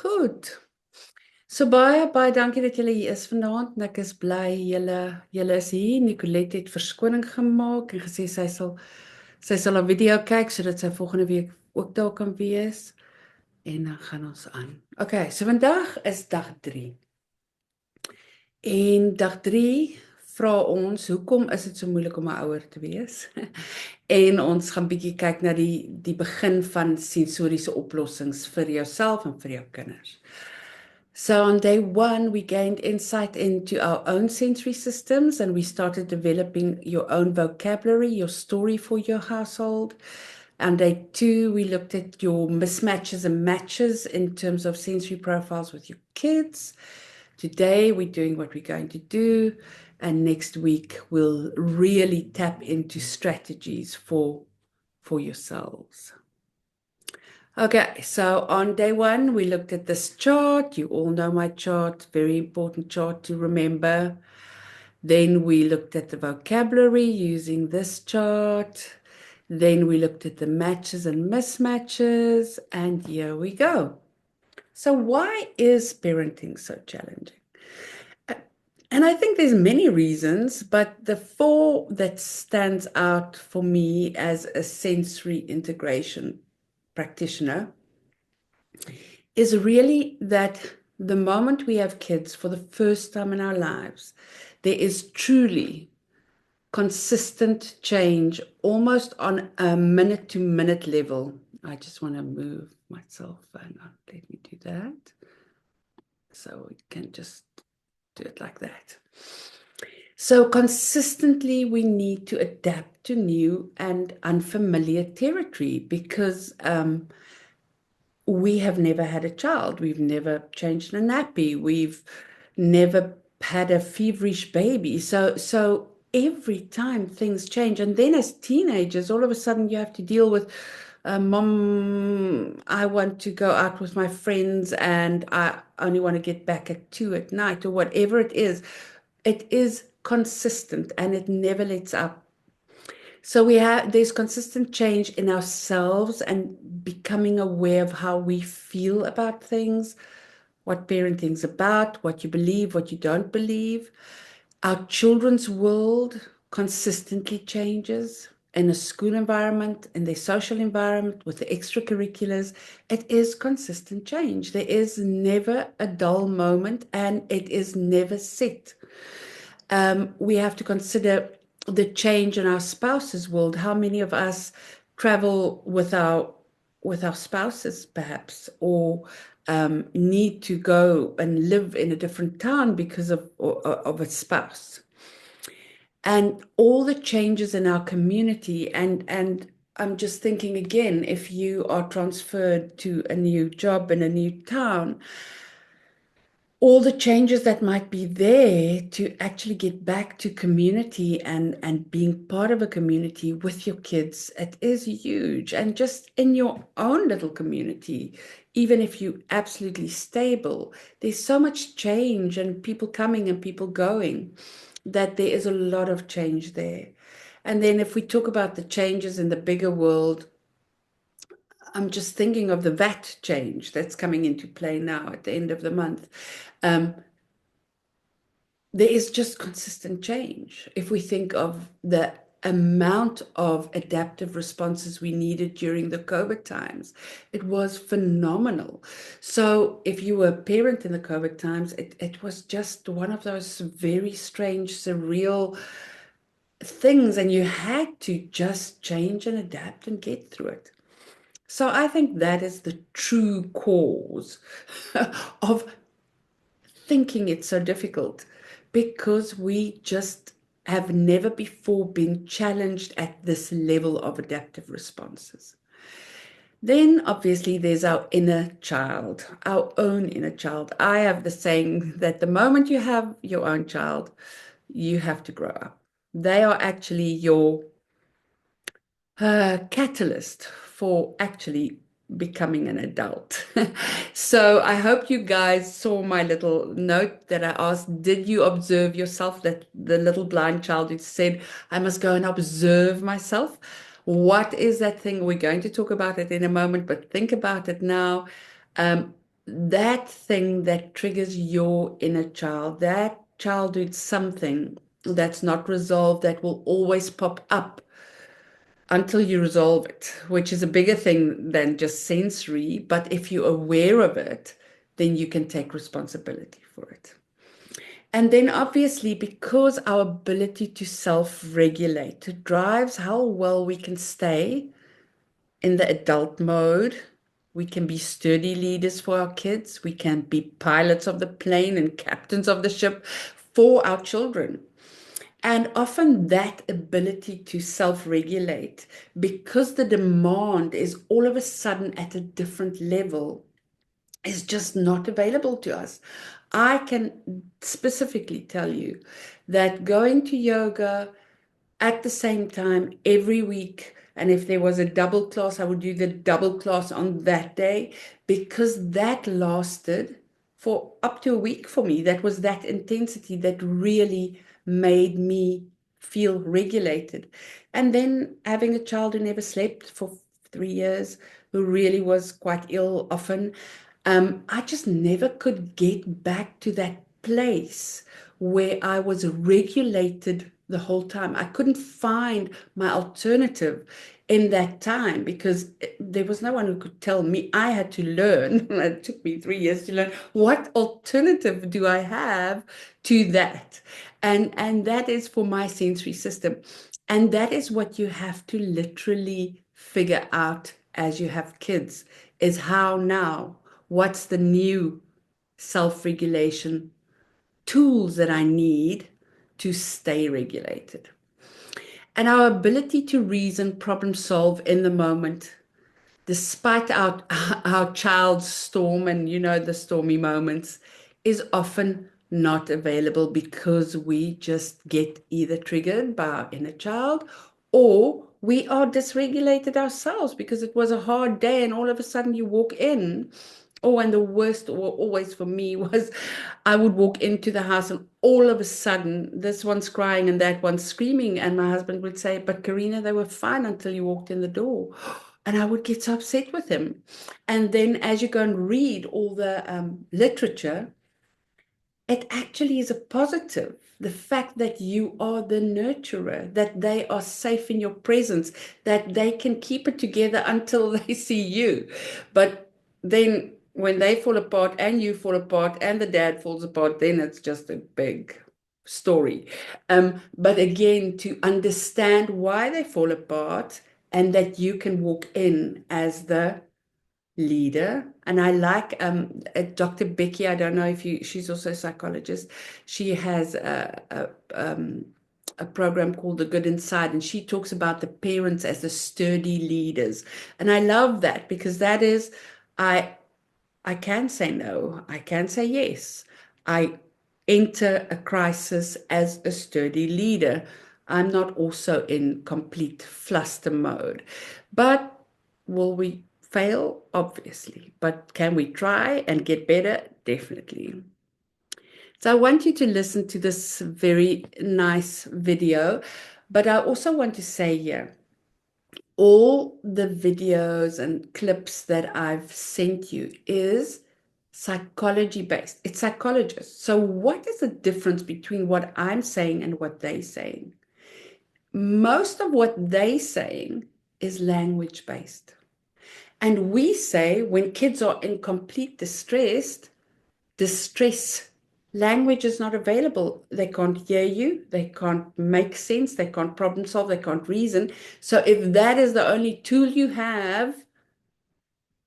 Goed. So baie dankie dat julle hier is vanaand en ek is bly julle is hier. Nicolette het verskoning gemaak en gesê sy sal 'n video kyk sodat sy volgende week ook daar kan wees en dan gaan ons aan. Okay, so vandag is dag 3. En dag 3 vra ons, hoekom is dit so moeilik om 'n ouer te wees? En ons gaan bietjie kyk na die begin van sensoriese oplossings vir jouself en vir jou kinders. So on day 1, we gained insight into our own sensory systems and we started developing your own vocabulary, your story for your household. On day 2, we looked at your mismatches and matches in terms of sensory profiles with your kids. Today, we're doing what we're going to do. And next week, we'll really tap into strategies for yourselves. Okay, so on day 1, we looked at this chart. You all know my chart, very important chart to remember. Then we looked at the vocabulary using this chart. Then we looked at the matches and mismatches, and here we go. So why is parenting so challenging? And I think there's many reasons, but the 4 that stands out for me as a sensory integration practitioner is really that the moment we have kids for the first time in our lives, there is truly consistent change almost on a minute-to-minute level. I just want to move myself. Hang on, let me do that. So we can just do it like that. So consistently, we need to adapt to new and unfamiliar territory because we have never had a child. We've never changed a nappy. We've never had a feverish baby. So every time things change, and then as teenagers, all of a sudden you have to deal with, Mom, I want to go out with my friends and I only want to get back at 2 at night or whatever it is. It is consistent and it never lets up. So there's consistent change in ourselves and becoming aware of how we feel about things, what parenting's about, what you believe, what you don't believe. Our children's world consistently changes in a school environment, in their social environment, with the extracurriculars. It is consistent change. There is never a dull moment and it is never set. We have to consider the change in our spouse's world. How many of us travel with our spouses, perhaps, or need to go and live in a different town because of a spouse, and all the changes in our community. And I'm just thinking again, if you are transferred to a new job in a new town, all the changes that might be there to actually get back to community and being part of a community with your kids, it is huge. And just in your own little community, even if you're absolutely stable, there's so much change and people coming and people going that there is a lot of change there. And then if we talk about the changes in the bigger world, I'm just thinking of the VAT change that's coming into play now at the end of the month. There is just consistent change. If we think of the amount of adaptive responses we needed during the COVID times, it was phenomenal. So if you were a parent in the COVID times, it was just one of those very strange, surreal things, and you had to just change and adapt and get through it. So I think that is the true cause of thinking it's so difficult, because we just have never before been challenged at this level of adaptive responses. Then obviously there's our inner child, our own inner child. I have the saying that the moment you have your own child, you have to grow up. They are actually your catalyst for actually becoming an adult. So I hope you guys saw my little note that I asked, did you observe yourself? That the little blind child who said, I must go and observe myself. What is that thing? We're going to talk about it in a moment, but think about it now. that thing that triggers your inner child, that childhood something that's not resolved, that will always pop up until you resolve it, which is a bigger thing than just sensory. But if you're aware of it, then you can take responsibility for it. And then obviously, because our ability to self-regulate drives how well we can stay in the adult mode. We can be sturdy leaders for our kids. We can be pilots of the plane and captains of the ship for our children. And often that ability to self-regulate, because the demand is all of a sudden at a different level, is just not available to us. I can specifically tell you that going to yoga at the same time every week, and if there was a double class, I would do the double class on that day, because that lasted for up to a week for me. That was that intensity that really made me feel regulated. And then having a child who never slept for 3 years, who really was quite ill often, I just never could get back to that place where I was regulated the whole time. I couldn't find my alternative in that time because there was no one who could tell me. I had to learn. It took me 3 years to learn what alternative do I have to that. And that is for my sensory system. And that is what you have to literally figure out as you have kids, is how now, what's the new self-regulation tools that I need to stay regulated. And our ability to reason, problem solve in the moment, despite our child's storm and, the stormy moments, is often not available because we just get either triggered by our inner child, or we are dysregulated ourselves because it was a hard day and all of a sudden you walk in. Oh, and the worst always for me was I would walk into the house and all of a sudden this one's crying and that one's screaming. And my husband would say, "But Karina, they were fine until you walked in the door." And I would get so upset with him. And then as you go and read all the literature, it actually is a positive. The fact that you are the nurturer, that they are safe in your presence, that they can keep it together until they see you. But then when they fall apart and you fall apart and the dad falls apart, then it's just a big story. But again, to understand why they fall apart and that you can walk in as the leader. And I like Dr. Becky. I don't know if she's also a psychologist. She has a program called The Good Inside, and she talks about the parents as the sturdy leaders. And I love that because that is, I I can say no, I can say yes. I enter a crisis as a sturdy leader. I'm not also in complete fluster mode. But will we fail? Obviously. But can we try and get better? Definitely. So I want you to listen to this very nice video, but I also want to say here, all the videos and clips that I've sent you is psychology based. It's psychologists. So what is the difference between what I'm saying and what they're saying? Most of what they're saying is language based. And we say when kids are in complete distress, language is not available. They can't hear you, they can't make sense, they can't problem solve, they can't reason. So if that is the only tool you have,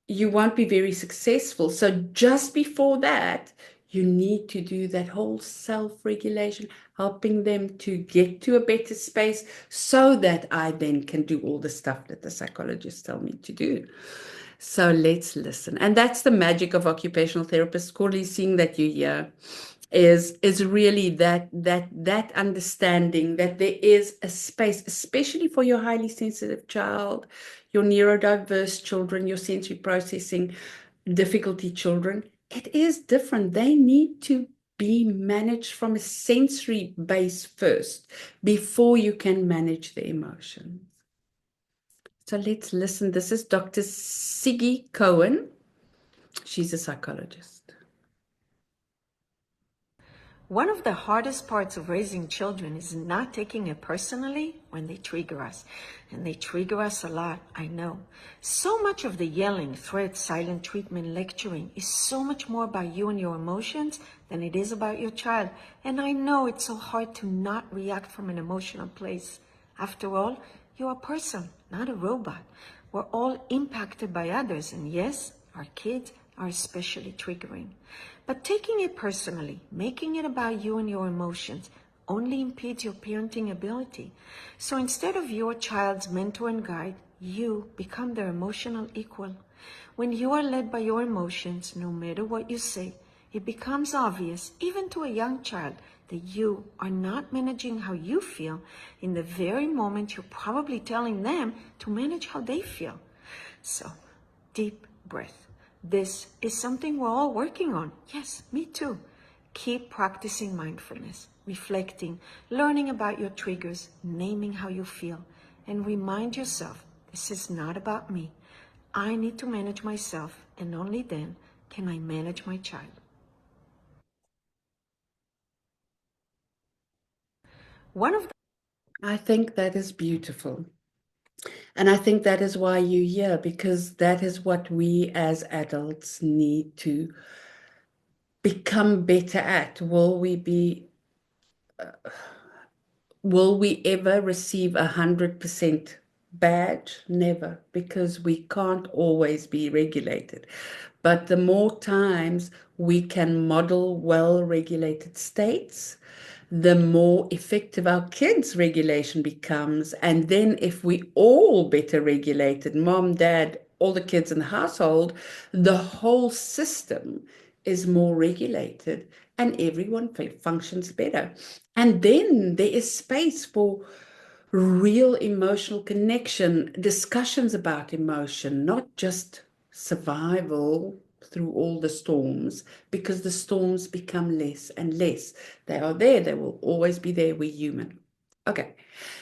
you won't be very successful. So just before that, you need to do that whole self-regulation, helping them to get to a better space so that I then can do all the stuff that the psychologists tell me to do. So let's listen. And that's the magic of occupational therapists. Corley, seeing that you're here is really that understanding that there is a space, especially for your highly sensitive child, your neurodiverse children, your sensory processing difficulty children. It is different. They need to be managed from a sensory base first before you can manage the emotions. So let's listen. This is Dr. Siggy Cohen. She's a psychologist. One of the hardest parts of raising children is not taking it personally when they trigger us. And they trigger us a lot, I know. So much of the yelling, threat, silent treatment, lecturing is so much more about you and your emotions than it is about your child. And I know it's so hard to not react from an emotional place. After all, you're a person, not a robot. We're all impacted by others. And yes, our kids are especially triggering. But taking it personally, making it about you and your emotions, only impedes your parenting ability. So instead of your child's mentor and guide, you become their emotional equal. When you are led by your emotions, no matter what you say, it becomes obvious, even to a young child, that you are not managing how you feel in the very moment you're probably telling them to manage how they feel. So, deep breath. This is something we're all working on. Yes, me too. Keep practicing mindfulness, reflecting, learning about your triggers, naming how you feel, and remind yourself, this is not about me. I need to manage myself, and only then can I manage my child. One of the I think that is beautiful. And I think that is why you're here, because that is what we as adults need to become better at. Will we ever receive 100% badge? Never, because we can't always be regulated. But the more times we can model well-regulated states, the more effective our kids' regulation becomes. And then if we all better regulated, mom, dad, all the kids in the household, the whole system is more regulated and everyone functions better. And then there is space for real emotional connection, discussions about emotion, not just survival through all the storms, because the storms become less and less. They are there, they will always be there. We're human. Okay,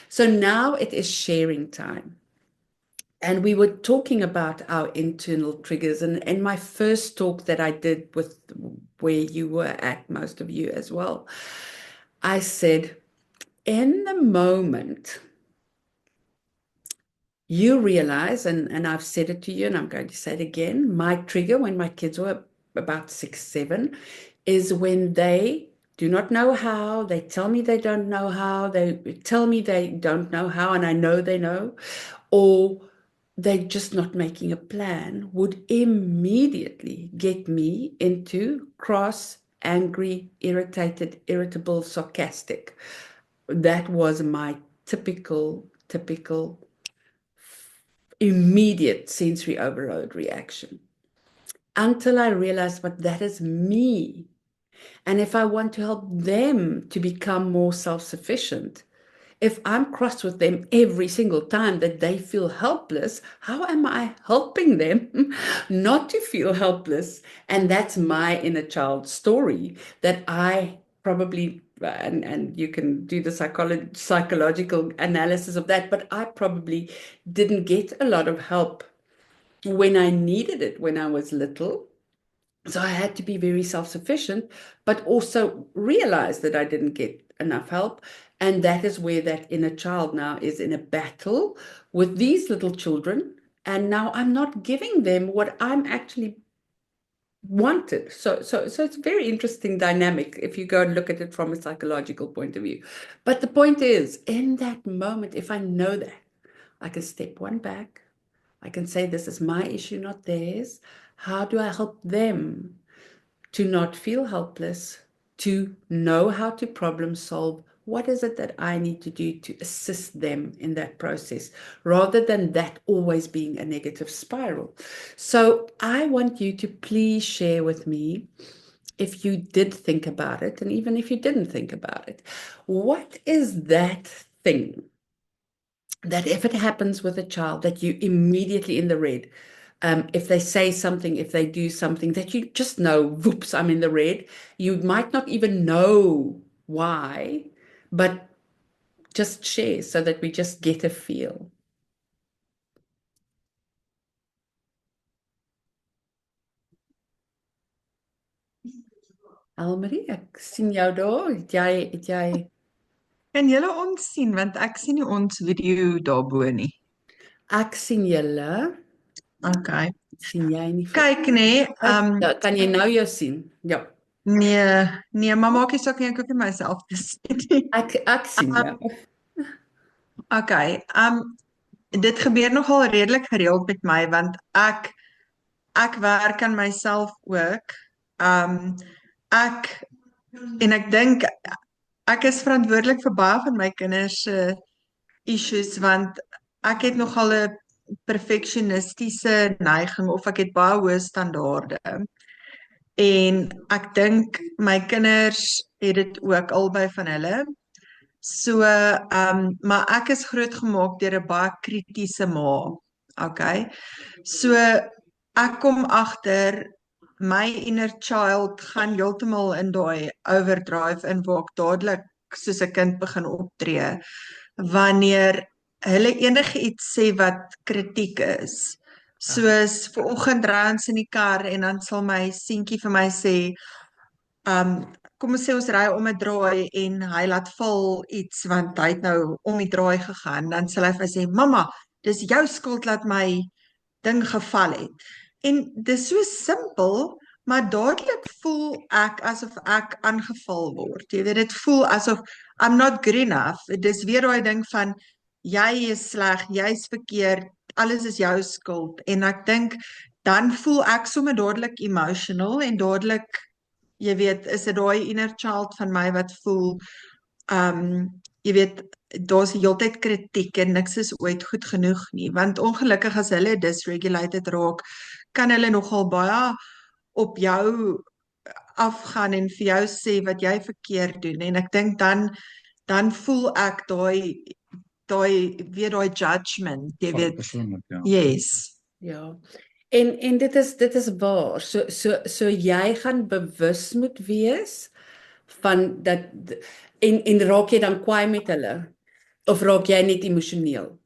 so now it is sharing time. And we were talking about our internal triggers. And my first talk that I did with where you were at, most of you as well, I said, in the moment, you realize, and I've said it to you, and I'm going to say it again, my trigger when my kids were about 6, 7, is when they do not know how, they tell me they don't know how, they tell me they don't know how, and I know they know, or they're just not making a plan, would immediately get me into cross, angry, irritated, irritable, sarcastic. That was my typical immediate sensory overload reaction until I realized, but that is me. And if I want to help them to become more self-sufficient, if I'm cross with them every single time that they feel helpless, how am I helping them not to feel helpless? And that's my inner child story that I probably, and you can do the psychological analysis of that, but I probably didn't get a lot of help when I needed it when I was little. So I had to be very self-sufficient, but also realize that I didn't get enough help. And that is where that inner child now is in a battle with these little children. And now I'm not giving them what I'm actually wanted. So it's a very interesting dynamic if you go and look at it from a psychological point of view. But the point is, in that moment, if I know that, I can step one back. I can say, this is my issue, not theirs. How do I help them to not feel helpless, to know how to problem solve? What is it that I need to do to assist them in that process, rather than that always being a negative spiral? So I want you to please share with me, if you did think about it, and even if you didn't think about it, what is that thing that if it happens with a child that you immediately in the red, if they say something, if they do something that you just know, whoops, I'm in the red. You might not even know why, but just share so that we just get a feel. Elmarie, ek sien jou daar. Het jy Kan julle ons sien want ek sien nie ons video daarbo nie. ek sien julle. Okay. Sien jy nie vir Kyk nee, Ja, kan jy nou jou sien? Ja. nee, maar maak nie saak nie, ek hoef nie myself te sien nie. Ek sien jou. Okay. Dit gebeur nogal redelik gereeld met my want ek werk aan myself ook. Ek en ek dink ek is verantwoordelik vir baie van my kinders se issues want ek het nogal 'n perfeksionistiese neiging of ek het baie hoë standaarde. En ek dink my kinders het dit ook albei van hulle. So, maar ek is grootgemaak deur 'n baie kritiese ma. Okay. So ek kom agter my inner child gaan heeltemal in daai overdrive in waar ek dadelik soos 'n kind begin optree wanneer hulle enigiets sê wat kritiek is. Soos vanoggend ry ons in die kar en dan sal my seentjie vir my sê, kom ons sê ons ry om 'n draai en hy laat val iets want hy het nou om die draai gegaan, dan sal hy vir my sê, "Mamma, dis jou skuld dat my ding geval het." En dis so simpel, maar dadelik voel ek asof ek aangeval word. Jy weet, dit voel asof I'm not good enough. Dis weer daai ding van jy is sleg, jy's verkeerd, alles is jou skuld. En ek dink dan voel ek sommer dadelik emotional en dadelik jy weet, is dit daai inner child van my wat voel, jy weet, daar's die hele tyd kritiek en niks is ooit goed genoeg nie, want ongelukkig as hulle dysregulated raak, kan hulle nogal baie op jou afgaan en vir jou sê wat jy verkeerd doen en ek dink dan voel ek weer daai judgment, jy weet. Persoonlik, ja. Yes. Ja. En dit is waar. So jy gaan bewus moet wees van dat en raak jy dan kwaai met hulle of raak jy net emosioneel?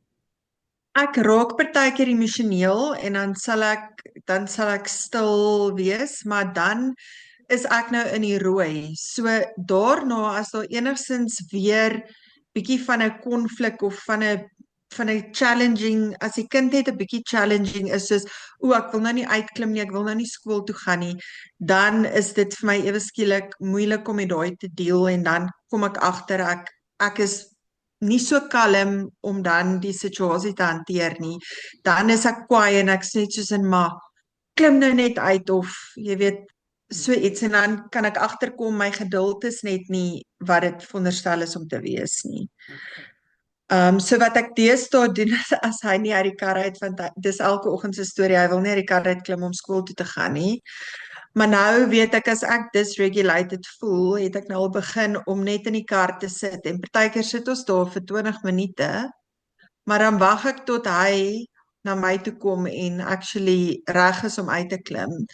Ek raak partykeer emosioneel en dan sal ek stil wees, maar dan is ek nou in die rooi. So daarna as daar enigsins weer bietjie van 'n konflik of van 'n challenging, as die kind net 'n bietjie challenging is soos ek wil nou nie uitklim nie, ek wil nou nie skool toe gaan nie, dan is dit vir my ewe skielik moeilik om met daai te deel en dan kom ek agter ek is nie so kalm om dan die situasie te hanteer nie. Dan is ek kwaai en ek sê net soos in maar klim nou net uit of jy weet so iets en dan kan ek agterkom my geduld is net nie wat dit veronderstel is om te wees nie. So wat ek deesdae doen is as hy nie uit die kar uit want dis elke oggend se storie, hy wil nie uit die kar uit klim om skool toe te gaan nie. Maar nou weet ek as ek dysregulated voel, het ek nou al begin om net in die kar te sit en partykeer sit ons daar vir 20 minute, maar dan wag ek tot hy na my toe kom en actually reg is om uit te klim.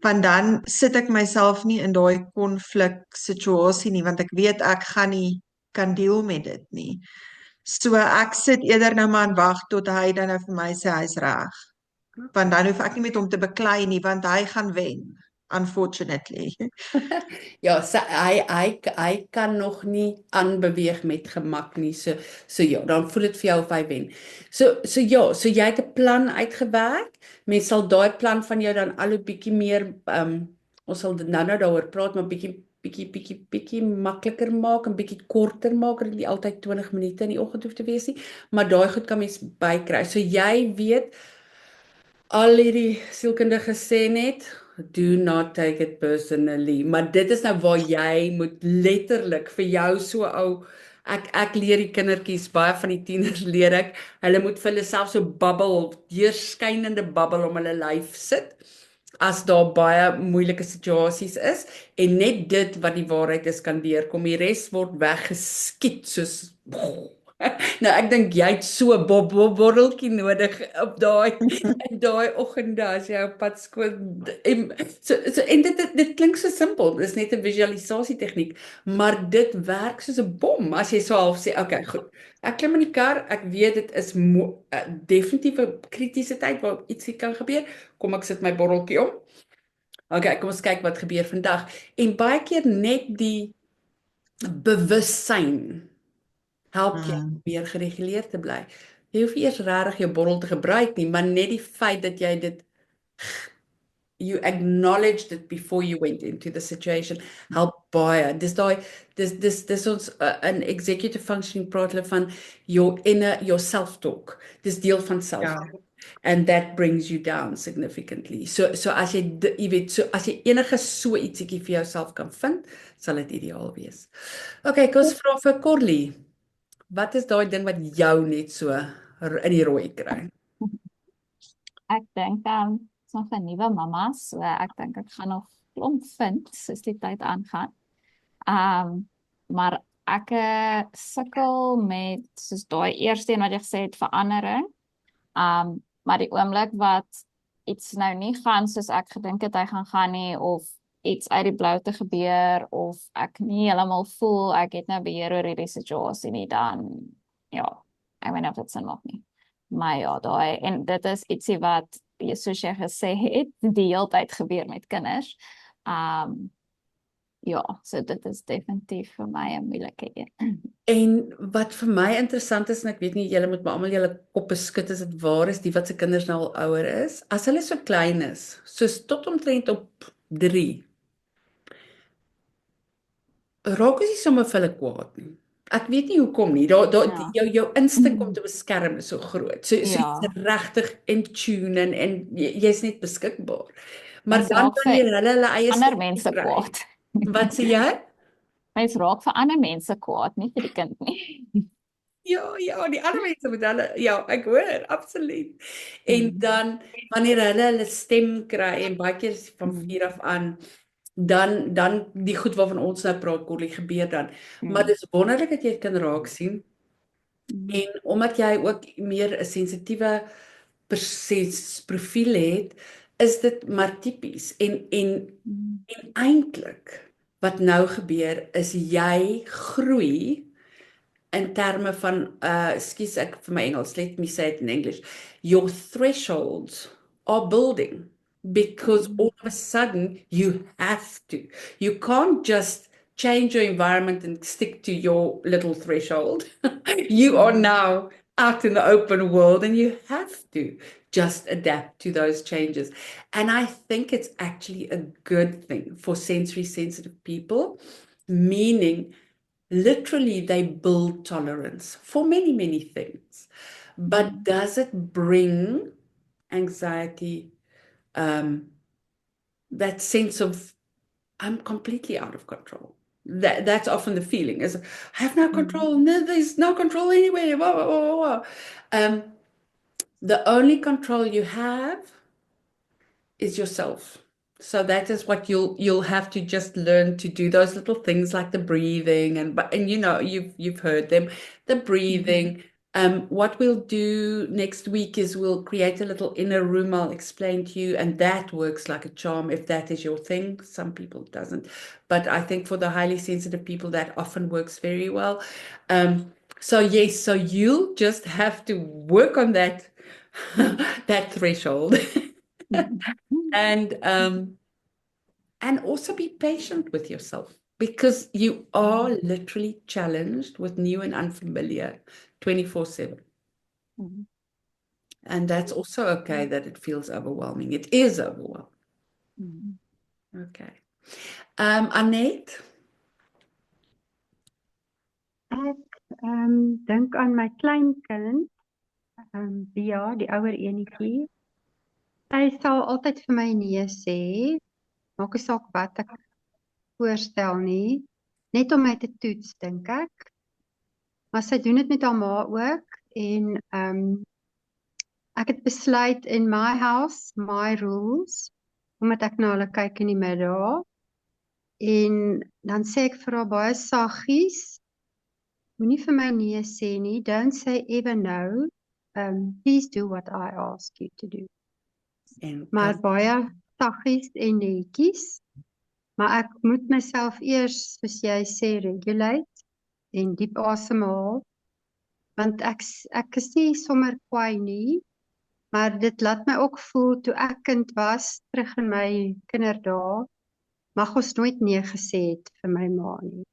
Want dan sit ek myself nie in daai konflik situasie nie want ek weet ek gaan nie kan deel met dit nie. So ek sit eerder nou maar en wag tot hy dan nou vir my sê hy's reg. Want dan hoef ek nie met hom te beklei nie want hy gaan wen. Unfortunately. Ja, hy kan nog nie aanbeweeg met gemak nie. So ja, dan voel dit vir jou of hy wen. So jy het 'n plan uitgewerk. Mens sal daai plan van jou dan al 'n bietjie meer ons sal nou daaroor praat, maar bietjie makliker maak en bietjie korter maak, dat dit nie altyd 20 minute in die oggend hoef te wees nie, maar daai goed kan mens bykry. So jy weet al hierdie sielkundiges sê net do not take it personally, maar dit is nou waar jy moet letterlik vir jou so ou ek leer die kindertjies, baie van die tieners leer ek, hulle moet vir hulle self so babbel, deurskynende babbel om hulle lyf sit as daar baie moeilike situasies is en net dit wat die waarheid is kan deurkom, die res word weggeskiet soos nou ek dink jy het so 'n botteltjie nodig op daai oggende as jy op pad skool en dit klink so simpel, dis net 'n visualisasie tegniek, maar dit werk soos 'n bom as jy so half sê, okay, goed. Ek klim in die kar, ek weet dit is definitief 'n kritiese tyd waar ietsie kan gebeur. Kom ek sit my botteltjie om. Okay, kom ons kyk wat gebeur vandag. En baie keer net die bewussyn help jou om meer gereguleerd te bly. Jy hoef nie eers regtig jou bottel te gebruik nie, maar net die feit dat jy dit you acknowledged it before you went into the situation help baie. Dis ons in executive functioning praat hulle van your self-talk. Dis deel van self-talk. And that brings you down significantly. So as jy weet, so as jy enige so ietsiekie vir jouself kan vind, sal dit ideaal wees. Okay, kom ons vra vir Corlie. Wat is daai ding wat jou net so in die rooi kry? Ek dink is nog 'n nuwe mamma, so ek dink ek gaan nog klomp vind soos die tyd aangaan. Maar ek sukkel met soos daai eerste een wat jy gesê het, verandering. Maar die oomblik wat iets nou nie gaan soos ek gedink het hy gaan nie, of iets uit die blou te gebeur, of ek nie heeltemal voel ek het nou beheer oor hierdie situasie nie, dan ja, ek weet nie of dit sin maak nie. Maar ja, daai, en dit is ietsie wat, soos jy gesê het, die hele tyd gebeur met kinders. Ja, so dit is definitief vir my 'n moeilike een. En wat vir my interessant is, en ek weet nie, julle moet maar almal julle koppe skud as dit waar is, die wat se kinders nou al ouer is, as hulle so klein is, soos tot omtrent op 3, raak ons nie sommer vir hulle kwaad nie. Ek weet nie hoekom nie. Jou instink om te beskerm is so groot. So jy's regtig in tune en jy's net beskikbaar. Maar dan wanneer hulle eie ander mense kwaad. Wat sê jy? Mens raak vir ander mense kwaad, nie vir die kind nie. Ja, die ander mense met hulle, ja, ek hoor, absoluut. En dan wanneer hulle stem kry en baie keer van 4 af aan, dan die goed waarvan ons nou praat, Corlie, gebeur dan. Maar dit is wonderlik dat jy dit kan raak sien. En omdat jy ook meer 'n sensitiewe profiel het, is dit maar tipies. En eintlik wat nou gebeur is jy groei in terme van ekskuus ek vir my Engels, let me say it in English. Your thresholds are building. Because all of a sudden you have to. You can't just change your environment and stick to your little threshold. You are now out in the open world and you have to just adapt to those changes. And I think it's actually a good thing for sensory sensitive people, meaning literally they build tolerance for many, many things. But does it bring anxiety? That sense of I'm completely out of control. That's often the feeling is I have no control. No, there's no control anywhere. Blah, blah, blah, blah. The only control you have is yourself. So that is what you'll have to just learn to do, those little things like the breathing and you know you've heard them, the breathing. What we'll do next week is we'll create a little inner room I'll explain to you, and that works like a charm if that is your thing. Some people it doesn't, but I think for the highly sensitive people that often works very well. So yes, so you'll just have to work on that that threshold. And also be patient with yourself, because you are literally challenged with new and unfamiliar 24/7. And that's also okay that it feels overwhelming. It is overwhelming. Okay. Annette? Ek dink aan my kleinkind, Bia, die ouer enetjie. Sy sal altyd vir my nee sê, maak nie saak wat ek voorstel nie, net om my te toets, dink ek. Maar sy doen dit met haar ma ook, en ek het besluit in my house, my rules, omdat ek na hulle kyk in die middag, en dan sê ek vir haar baie saggies, moenie vir my nee sê nie, don't say ever no, please do what I ask you to do. Maar baie saggies en netjies, maar ek moet myself eers, soos jy sê, regulate en diep asemhaal, want ek is nie sommer kwaai nie, Maar dit laat my ook voel toe ek kind was, terug in my kinderdae, mag ons nooit nee gesê het vir my ma nie.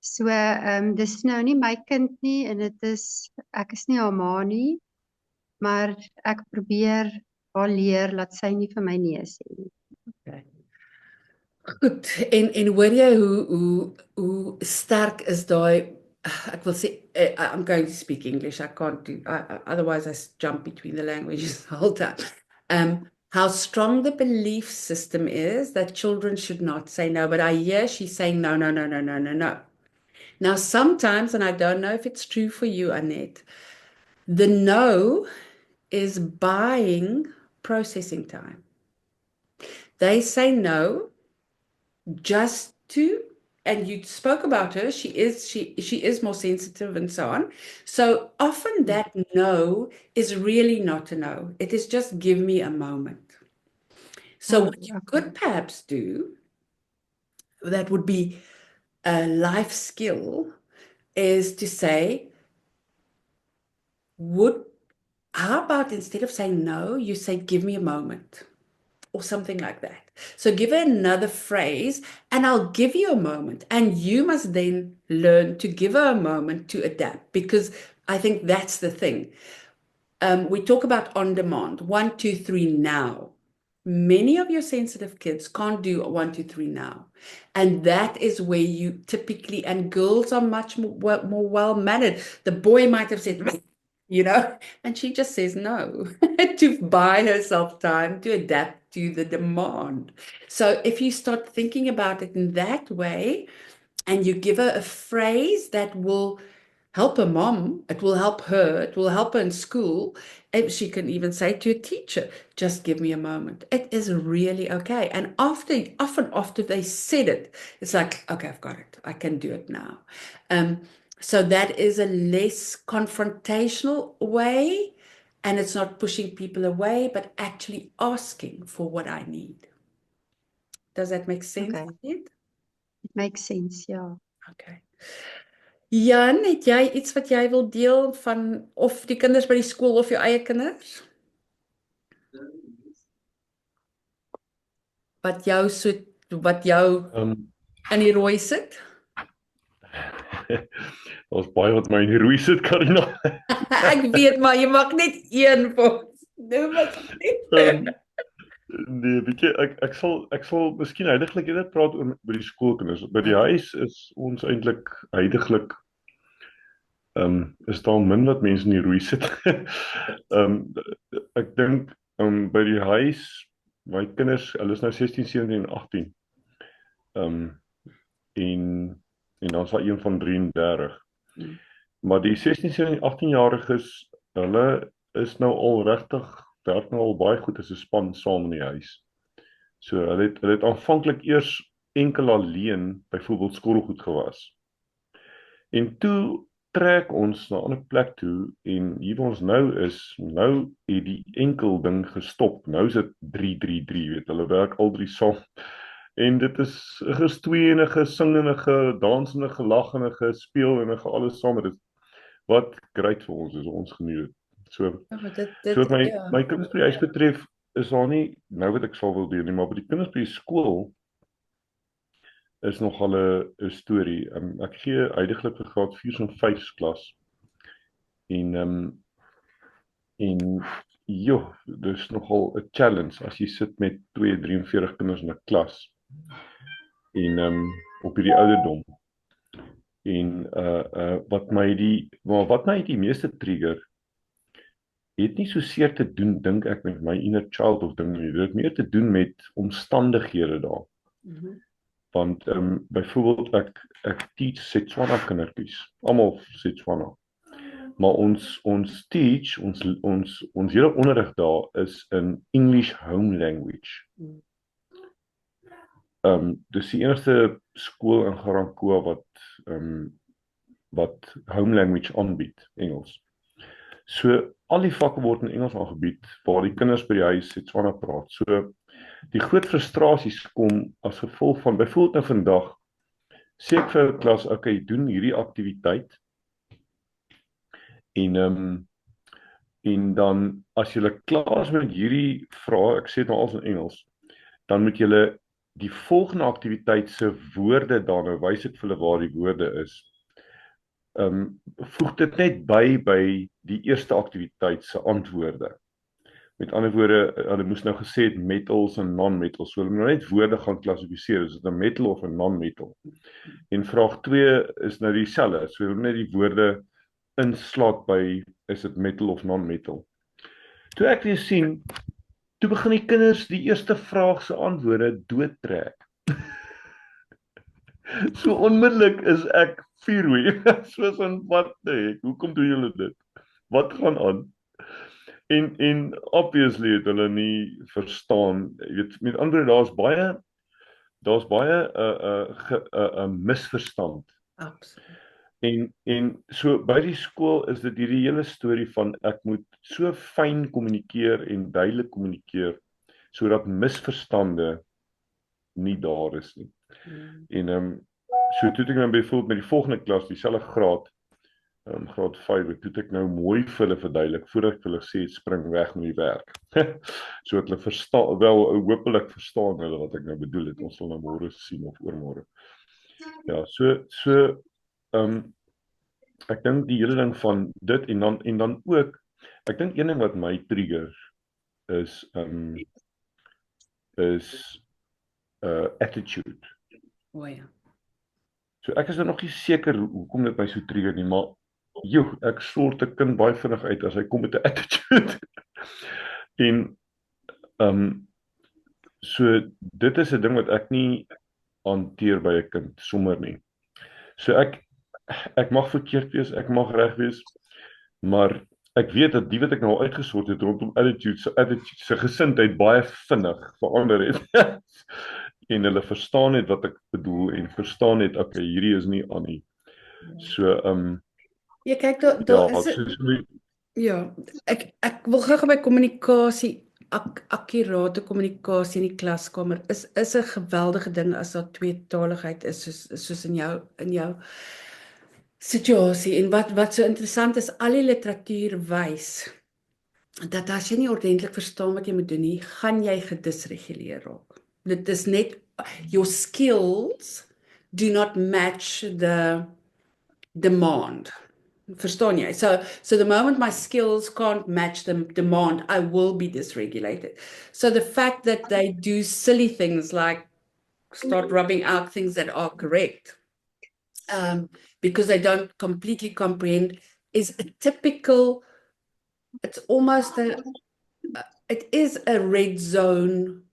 So, dis nou nie my kind nie en ek is nie haar ma nie, maar ek probeer haar leer laat sy nie vir my nee sê nie. Okay. Goed, en hoor jy hoe sterk is daai ek wil sê I'm going to speak English. I can't do otherwise I jump between the languages the whole time. How strong the belief system is that children should not say no, but I hear she's saying no, no, no, no, no, no, no. Now sometimes, and I don't know if it's true for you, Annette, the no is buying processing time. They say no just to, and you spoke about her, she is more sensitive and so on. So often that no is really not a no. It is just give me a moment. So what you could perhaps do, that would be a life skill, is to say, how about instead of saying no, you say give me a moment or something like that. So give her another phrase and I'll give you a moment, and you must then learn to give her a moment to adapt, because I think that's the thing. We talk about on demand, 1, 2, 3 now. Many of your sensitive kids can't do 1, 2, 3 now. And that is where you typically, and girls are much more well-mannered. The boy might have said, you know, and she just says no to buy herself time to adapt to the demand. So if you start thinking about it in that way, and you give her a phrase that will help her mom, it will help her, it will help her in school. And she can even say to a teacher, just give me a moment. It is really okay. And often after they said it, it's like, okay, I've got it. I can do it now. So that is a less confrontational way, and it's not pushing people away, but actually asking for what I need. Does that make sense? Okay. It makes sense, ja. Okay. Jan, het jy iets wat jy wil deel van of die kinders by die skool of jou eie kinders? Wat jou in die rooi sit? Daar's baie wat my in die rooi sit, Karina. Ek weet, maar jy mag net een vir noem asseblief. Nee, weet jy, ek sal miskien heidaglik eerder praat oor by die skoolkinders. By die huis is ons eintlik heidaglik is daar min wat mense in die rooi sit. Ek dink by die huis, my kinders, hulle is nou 16, 17 en 18. En dan is daar een van 33. Maar die 16, 17, 18-jariges, hulle is nou al regtig, werk nou al baie goed as 'n span saam in die huis. So hulle het aanvanklik eers enkel alleen byvoorbeeld skottelgoed gewas. En toe trek ons na 'n ander plek toe, en hier waar ons nou is, nou het die enkel ding gestop. Nou is dit 3-3-3, weet, hulle werk al drie saam. En dit is 'n gestweenige, singenige, dansenige, laggenige, speelenige, alles saam. Dit wat great vir ons is, ons geniet dit. So wat my kinders by die huis betref, is daar nie, nou wat ek sal wil doen nie, maar by die kinders by die skool is nogal 'n storie. Ek gee heidaglik vir graad 4 en 5 klas. En joh, dis nogal 'n challenge as jy sit met 43 kinders in 'n klas. En op hierdie ouderdom. En wat my die meeste trigger, het nie so seer te doen, dink ek, met my inner child of ding nie. Dit het meer te doen met omstandighede daar. Want byvoorbeeld ek teach Setswana kindertjies, almal Setswana. Maar ons teach, ons hele onderrig daar is in English home language. Dis die enigste skool in Garankuwa wat home language aanbied, Engels. So al die vakke word in Engels aangebied, waar die kinders by die huis Setswana praat. So die groot frustrasies kom as gevolg van, byvoorbeeld nou vandag, sê ek vir 'n klas, okay, doen hierdie aktiwiteit, en En dan as jy klaar is met hierdie vrae, ek sê dit nou als in Engels, dan moet jy die volgende aktiwiteit se woorde daarna wys ek vir hulle waar die woorde is. Voeg dit net by die eerste aktiwiteit se antwoorde. Met ander woorde, hulle moes nou gesê het metals en non-metals. So hulle moet net woorde gaan klassifiseer, is dit 'n metal of 'n non-metal. En vraag 2 is nou dieselfde. So hulle moet net die woorde inslaat by is dit metal of non-metal. Toe ek weer sien, toe begin die kinders die eerste vraag se antwoorde doodtrek. So onmiddellik is ek vuurwie. Soos in wat nee, hoekom doen julle dit? Wat gaan aan? En obviously het hulle nie verstaan. Jy weet, met ander woorde, daar's baie 'n misverstand. Absoluut. En so by die skool is dit hierdie hele storie van ek moet so fyn kommunikeer en duidelik kommunikeer sodat misverstande nie daar is nie. En so toe ek nou byvoorbeeld met die volgende klas, dieselfde graad, graad 5, toe ek nou mooi vir hulle verduidelik voordat ek vir hulle sê spring weg met die werk. So dat hulle verstaan, wel hopelik verstaan hulle wat ek nou bedoel het. Ons sal nou môre sien of oormôre. Ja, so ek dink die hele ding van dit en dan ook, ek dink een ding wat my trigger is attitude. O ja. So ek is nog nie seker hoekom dit my so trigger nie, maar joh, ek sort 'n kind baie vinnig uit as hy kom met 'n attitude. En so dit is 'n ding wat ek nie hanteer by 'n kind sommer nie. So ek mag verkeerd wees, ek mag reg wees, maar ek weet dat die wat ek nou al uitgesort het rondom attitude se gesindheid baie vinnig verander het. En hulle verstaan net wat ek bedoel en verstaan net okay, hierdie is nie aan nie. So Ja, kyk, daar is ja, ek wil graag by kommunikasie, akkurate kommunikasie in die klaskamer is 'n geweldige ding as daar tweetaligheid is soos in jou situasie. En wat so interessant is, al die literatuur wys dat as jy nie ordentlik verstaan wat jy moet doen nie, gaan jy gedisreguleer raak. Dit is net your skills do not match the demand. Verstaan jy? So the moment my skills can't match the demand, I will be dysregulated. So the fact that they do silly things like start rubbing out things that are correct, because they don't completely comprehend, is a typical, it's almost it is a red zone